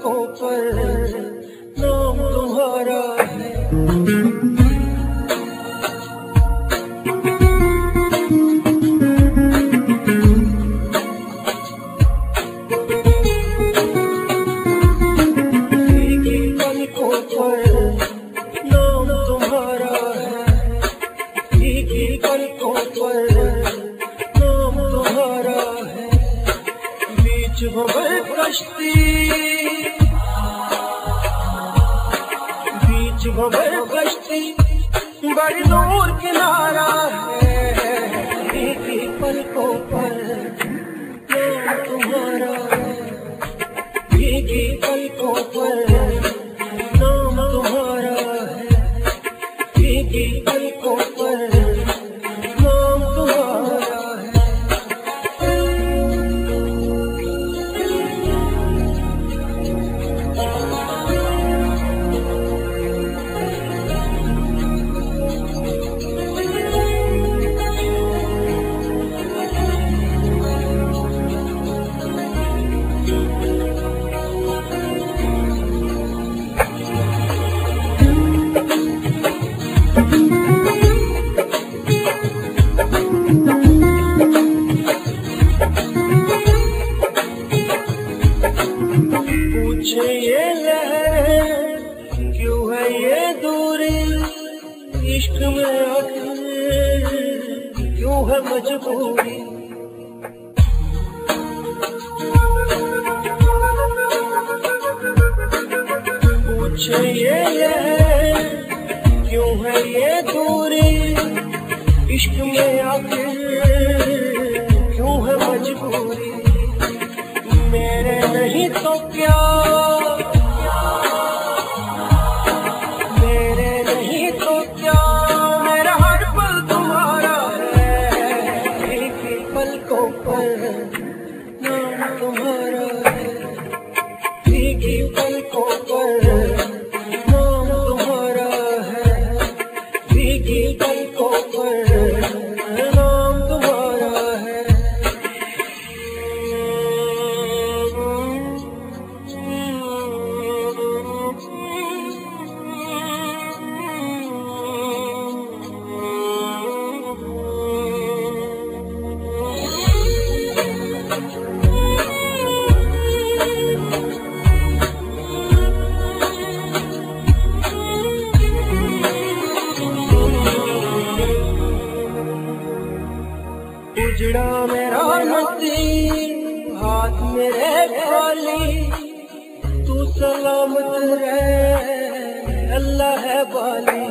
पलकों पर नाम तुम्हारा है। पलकों पर नाम तुम्हारा है, पलकों पर नाम तुम्हारा है। बीच भंवर कश्ती, बीच भंवर कश्ती बड़ी दूर किनारा है। पलकों पर नाम तुम्हारा है, पलकों पर नाम तुम्हारा है। पलकों पर नाम तुम्हारा है। पूछे ये लहर क्यों है ये दूरी, इश्क में आखिर क्यों है मजबूरी। पूछे ये लहर क्यों है ये दूरी, इश्क में आखिर क्यों है मजबूरी। मेरे नहीं तो क्या, मेरे नहीं तो क्या, मेरा हर पल तुम्हारा है। पलकों पर नाम तुम्हारा है, पलकों पर नाम तुम्हारा है। पलकों पर नाम तुम्हारा है। उजड़ा मेरा नसीब हाथ मेरे खाली, तू सलामत रहे अल्लाह है बाली।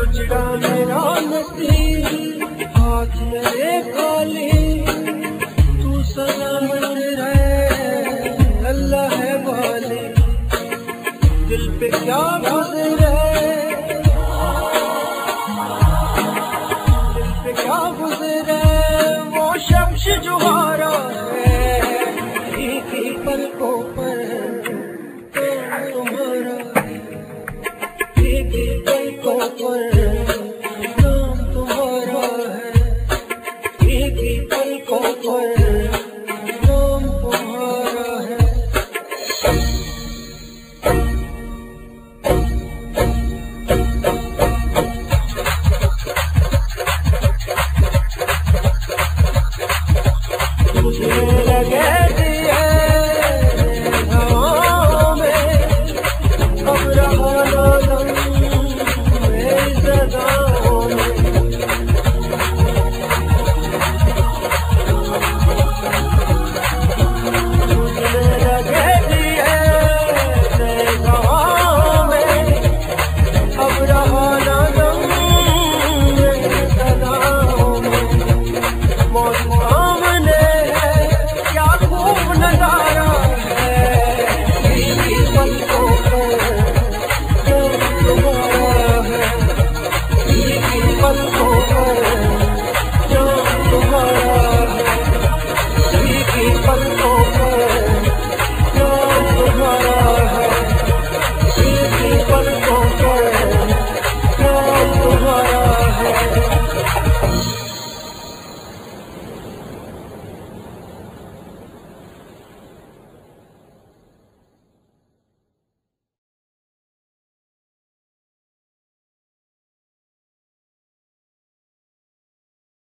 उजड़ा मेरा नसीब हाथ मेरे खाली,